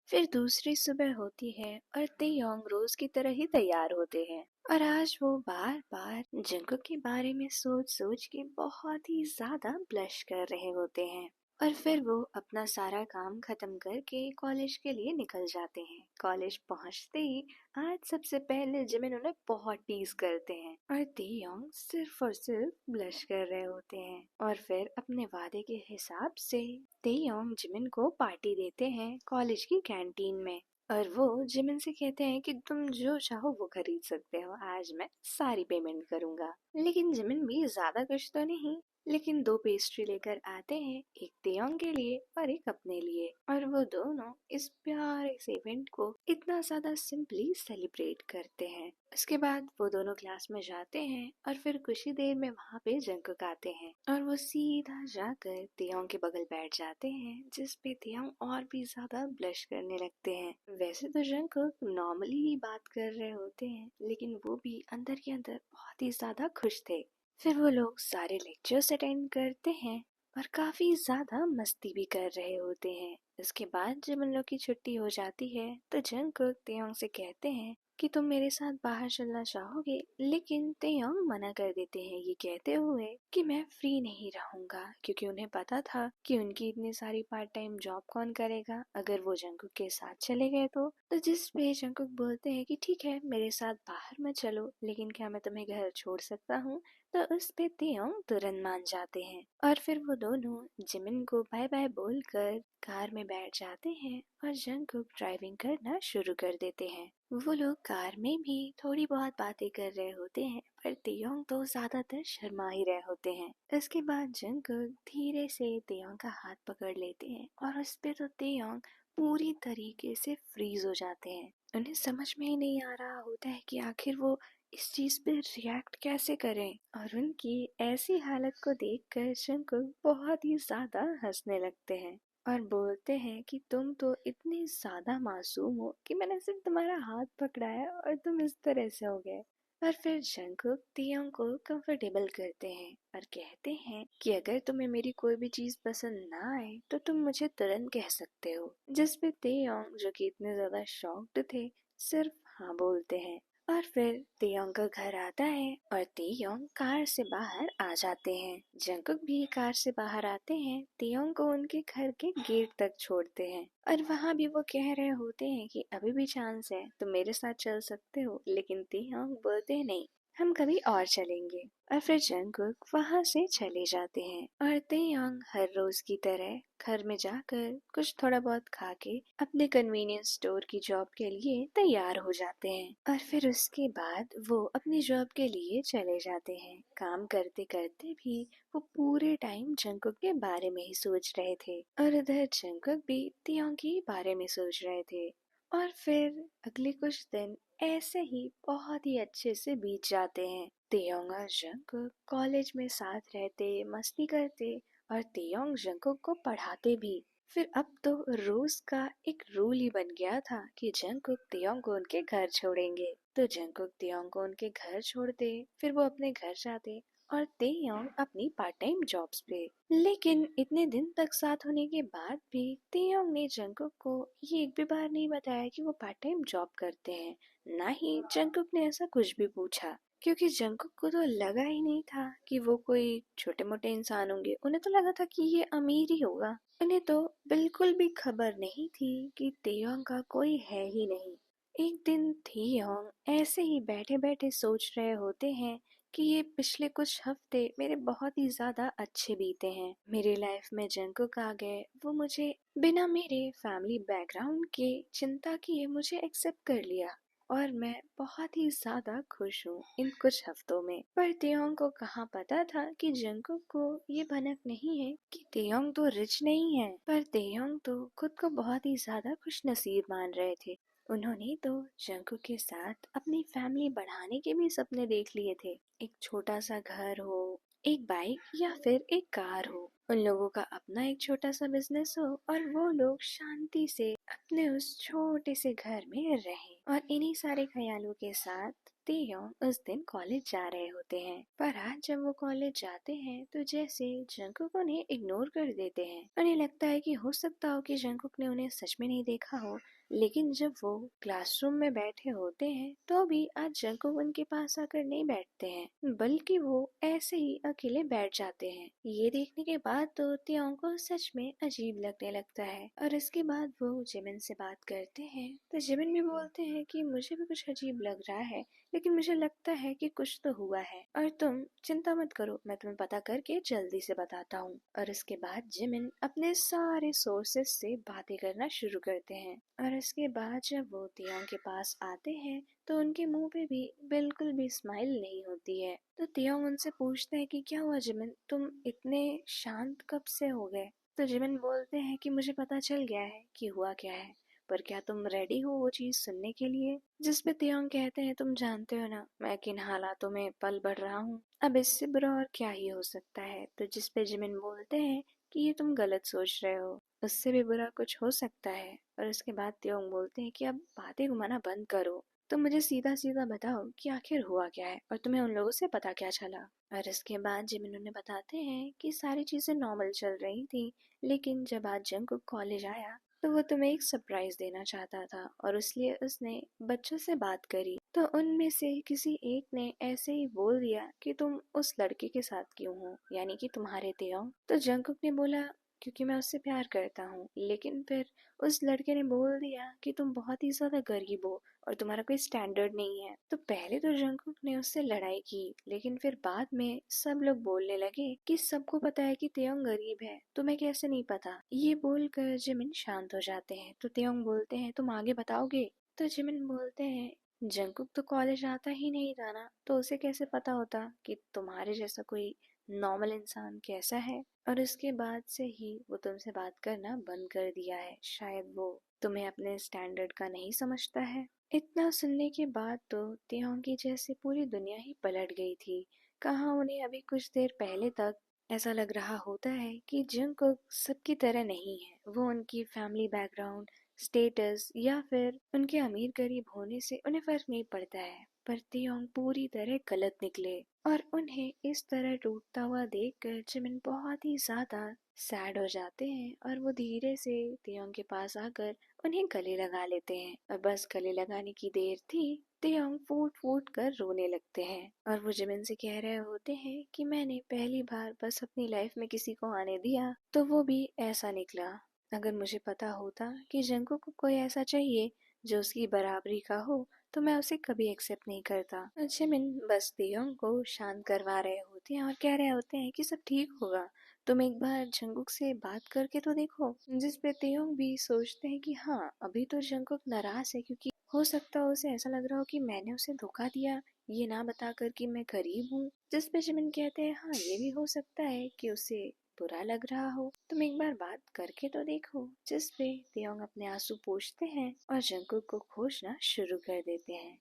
फिर दूसरी सुबह होती है और तेयोंग रोज की तरह ही तैयार होते हैं। और आज वो बार बार जंगकुक के बारे में सोच सोच के बहुत ही ज्यादा ब्लश कर रहे होते हैं। और फिर वो अपना सारा काम खत्म करके कॉलेज के लिए निकल जाते हैं। कॉलेज पहुंचते ही आज सबसे पहले जिमिन उन्हें बहुत टीज करते हैं और तेयोंग सिर्फ और सिर्फ ब्लश कर रहे होते हैं। और फिर अपने वादे के हिसाब से तेयोंग जिमिन को पार्टी देते हैं कॉलेज की कैंटीन में। और वो जिमिन से कहते हैं कि तुम जो चाहो वो खरीद सकते हो, आज मैं सारी पेमेंट करूंगा। लेकिन जिमिन भी ज्यादा कुछ तो नहीं, लेकिन दो पेस्ट्री लेकर आते हैं, एक तेयोंग के लिए और एक अपने लिए। और वो दोनों इस प्यारे से इवेंट को इतना ज्यादा सिंपली सेलिब्रेट करते हैं। उसके बाद वो दोनों क्लास में जाते हैं और फिर कुछ ही देर में वहाँ पे जंगकुक आते हैं और वो सीधा जाकर तेयोंग के बगल बैठ जाते हैं, जिस पे तेयोंग और भी ज्यादा ब्लश करने लगते हैं। वैसे तो जंगकुक नॉर्मली ही बात कर रहे होते हैं, लेकिन वो भी अंदर के अंदर बहुत ही ज्यादा खुश थे। फिर वो लोग सारे लेक्चर्स अटेंड करते हैं और काफी ज्यादा मस्ती भी कर रहे होते हैं। उसके बाद जब उन लोग की छुट्टी हो जाती है तो जंगकुक तेयोंग से कहते हैं कि तुम मेरे साथ बाहर चलना चाहोगे, लेकिन तेयोंग मना कर देते हैं ये कहते हुए कि मैं फ्री नहीं रहूंगा, क्योंकि उन्हें पता था कि उनकी इतनी सारी पार्ट टाइम जॉब कौन करेगा अगर वो जंगकुक के साथ चले गए तो जिस पे जंगकुक बोलते हैं कि ठीक है मेरे साथ बाहर मत चलो, लेकिन क्या मैं तुम्हें घर छोड़ सकता हूँ। तो उस पे तेयोंग तुरंत मान जाते हैं और फिर वो दोनों जिमिन को बाय बाय बोलकर कार में बैठ जाते हैं और जंगकुक ड्राइविंग करना शुरू कर देते हैं। वो लोग कार में भी थोड़ी बहुत बातें कर रहे होते हैं, पर तेयोंग तो ज्यादातर शर्मा ही रहे होते हैं। इसके बाद जंगकुक धीरे से तेयोंग का हाथ पकड़ लेते हैं और उस पे तो तेयोंग पूरी तरीके से फ्रीज हो जाते हैं। उन्हें समझ में ही नहीं आ रहा होता है कि आखिर वो इस चीज पे रिएक्ट कैसे करें। और उनकी ऐसी हालत को देखकर जंगकुक बहुत ही ज्यादा हंसने लगते हैं और बोलते हैं कि तुम तो इतने ज्यादा मासूम हो कि मैंने सिर्फ तुम्हारा हाथ पकड़ा है और तुम इस तरह से हो गए। और फिर जंगकुक तेयोंग को कंफर्टेबल करते हैं और कहते हैं कि अगर तुम्हें मेरी कोई भी चीज पसंद ना आए तो तुम मुझे तुरंत कह सकते हो। जिस पे तेयोंग, जो कि इतने ज्यादा शॉक्ड थे, सिर्फ हाँ बोलते हैं। और फिर तेयोंग का घर आता है और तेयोंग कार से बाहर आ जाते हैं। जंगकुक भी कार से बाहर आते हैं, तेयोंग को उनके घर के गेट तक छोड़ते हैं और वहाँ भी वो कह रहे होते हैं कि अभी भी चांस है, तुम मेरे साथ चल सकते हो। लेकिन तेयोंग बोलते हैं नहीं, हम कभी और चलेंगे। और फिर जंगकुक वहाँ से चले जाते हैं और तेयोंग हर रोज की तरह घर में जाकर कुछ थोड़ा बहुत खा के अपने कन्वीनियंस स्टोर की जॉब के लिए तैयार हो जाते हैं। और फिर उसके बाद वो अपनी जॉब के लिए चले जाते हैं। काम करते करते भी वो पूरे टाइम जंगकुक के बारे में ही सोच रहे थे और इधर जंगकुक भी तेयोंग के बारे में सोच रहे थे। और फिर अगले कुछ दिन ऐसे ही बहुत ही अच्छे से बीत जाते हैं। तेयोंग और जंगकुक कॉलेज में साथ रहते, मस्ती करते और तेयोंग जंगकुक को पढ़ाते भी। फिर अब तो रोज का एक रूल ही बन गया था कि जंगकुक तेयोंग को उनके घर छोड़ेंगे। तो जंगकुक तेयोंग को उनके घर छोड़ते, फिर वो अपने घर जाते और तेयोंग अपनी पार्ट टाइम जॉब्स पे। लेकिन इतने दिन तक साथ होने के बाद भी तेयोंग ने जंगकुक को ये एक भी बार नहीं बताया कि वो पार्ट टाइम जॉब करते हैं। ना ही जंगकुक ने ऐसा कुछ भी पूछा, क्योंकि जंगकुक को तो लगा ही नहीं था कि वो कोई छोटे मोटे इंसान होंगे। उन्हें तो लगा था कि ये अमीर ही होगा। उन्हें तो बिल्कुल भी खबर नहीं थी कि तेयोंग का कोई है ही नहीं। एक दिन तेयोंग ऐसे ही बैठे बैठे सोच रहे होते हैं कि ये पिछले कुछ हफ्ते मेरे बहुत ही ज्यादा अच्छे बीते हैं। मेरी लाइफ में जंगकुक आ गए, वो मुझे बिना मेरे फैमिली बैकग्राउंड के चिंता किए मुझे एक्सेप्ट कर लिया और मैं बहुत ही ज्यादा खुश हूँ इन कुछ हफ्तों में। पर तेयोंग को कहाँ पता था कि जंगकुक को ये भनक नहीं है कि तेयोंग तो रिच नहीं है, पर तेयोंग तो खुद को बहुत ही ज्यादा खुश नसीब मान रहे थे। उन्होंने तो जंगकुक के साथ अपनी फैमिली बढ़ाने के भी सपने देख लिए थे। एक छोटा सा घर हो, एक बाइक या फिर एक कार हो, उन लोगों का अपना एक छोटा सा बिजनेस हो और वो लोग शांति से अपने उस छोटे से घर में रहें। और इन्हीं सारे ख्यालों के साथ तेयोंग उस दिन कॉलेज जा रहे होते हैं। पर आज जब वो कॉलेज जाते हैं तो जैसे जंगकुक उन्हें इग्नोर कर देते हैं। उन्हें लगता है कि हो सकता हो कि जंगकुक ने उन्हें सच में नहीं देखा हो, लेकिन जब वो क्लासरूम में बैठे होते हैं तो भी आज जंकुक उनके पास आकर नहीं बैठते हैं, बल्कि वो ऐसे ही अकेले बैठ जाते हैं। ये देखने के बाद तो तियोंग को सच में अजीब लगने लगता है और इसके बाद वो जिमिन से बात करते हैं तो जिमिन भी बोलते हैं कि मुझे भी कुछ अजीब लग रहा है, लेकिन मुझे लगता है कि कुछ तो हुआ है और तुम चिंता मत करो, मैं तुम्हें पता करके जल्दी से बताता हूँ। और इसके बाद जिमिन अपने सारे सोर्सेस से बातें करना शुरू करते हैं और इसके बाद जब वो तियोंग के पास आते हैं तो उनके मुंह पे भी बिल्कुल भी स्माइल नहीं होती है। तो तियोंग उनसे पूछते हैं कि क्या हुआ जिमिन, तुम इतने शांत कब से हो गए। तो जिमिन बोलते हैं कि मुझे पता चल गया है कि हुआ क्या है, पर क्या तुम रेडी हो वो चीज सुनने के लिए। जिस पे तियोंग कहते हैं तुम जानते हो ना मैं किन हालातों में पल बढ़ रहा हूँ, अब इससे बुरा और क्या ही हो सकता है। तो जिस पे जिमिन बोलते हैं कि ये तुम गलत सोच रहे हो, उससे भी बुरा कुछ हो सकता है। और उसके बाद तियोंग बोलते हैं कि अब बातें घुमाना बंद करो, तो मुझे सीधा सीधा बताओ कि आखिर हुआ क्या है और तुम्हें उन लोगों से पता क्या चला। और इसके बाद जिमिन उन्हें बताते हैं कि सारी चीजें नॉर्मल चल रही थी, लेकिन जब आज जंकुक कॉलेज आया तो वो तुम्हें एक सरप्राइज देना चाहता था और इसलिए उसने बच्चों से बात करी। तो उनमें से किसी एक ने ऐसे ही बोल दिया कि तुम उस लड़के के साथ क्यों हो, यानी कि तुम्हारे तियोंग। तो जंकुक ने बोला क्योंकि मैं उससे प्यार करता हूँ, लेकिन फिर उस लड़के ने बोल दिया कि तुम बहुत ही ज्यादा गरीब हो और तुम्हारा कोई स्टैंडर्ड नहीं है। तो पहले तो जंकुक ने उससे लड़ाई की, लेकिन फिर बाद में सब लोग बोलने लगे कि सबको पता है कि तेयोंग गरीब है, तुम्हें कैसे नहीं पता। ये बोलकर जिमिन शांत हो जाते हैं। तो तेयोंग बोलते हैं तुम आगे बताओगे। तो जिमिन बोलते हैं जंकुक तो कॉलेज आता ही नहीं था ना, तो उसे कैसे पता होता कि तुम्हारे जैसा कोई नॉर्मल इंसान कैसा है। और इसके बाद से ही वो तुमसे बात करना बंद कर दिया है, शायद वो तुम्हें अपने स्टैंडर्ड का नहीं समझता है। इतना सुनने के बाद तो तिहों की जैसे पूरी दुनिया ही पलट गई थी। कहाँ उन्हें अभी कुछ देर पहले तक ऐसा लग रहा होता है कि जंगकुक सबकी तरह नहीं है, वो उनकी फैमिली बैकग्राउंड, स्टेटस या फिर उनके अमीर गरीब होने से उन्हें फर्क नहीं पड़ता है। पर तियोंग पूरी तरह गलत निकले और उन्हें इस तरह टूटता हुआ देखकर जिमिन बहुत ही ज्यादा सैड हो जाते हैं और वो धीरे से तियोंग के पास आकर उन्हें गले लगा लेते हैं। और बस गले लगाने की देर थी, तियोंग फूट फूट कर रोने लगते हैं और वो जिमिन से कह रहे होते हैं कि मैंने पहली बार बस अपनी लाइफ में किसी को आने दिया तो वो भी ऐसा निकला। अगर मुझे पता होता कि जंगकुक को कोई ऐसा चाहिए जो उसकी बराबरी का हो तो मैं उसे कभी एक्सेप्ट नहीं करता। जिमिन बस तियोंग को शांत करवा रहे होते हैं और कह रहे होते हैं कि सब ठीक होगा, तुम एक बार जंगकुक से बात करके तो देखो। जिस पे तियोंग भी सोचते हैं कि हाँ अभी तो जंगकुक नाराज है क्योंकि हो सकता है उसे ऐसा लग रहा हो कि मैंने उसे धोखा दिया ये ना बताकर कि मैं गरीब हूँ। जिस पे जिमिन कहते हैं हाँ ये भी हो सकता है कि उसे बुरा लग रहा हो, तुम एक बार बात करके तो देखो। जिस पे तियोंग अपने आंसू पोंछते हैं और जंगकुक को खोजना शुरू कर देते हैं।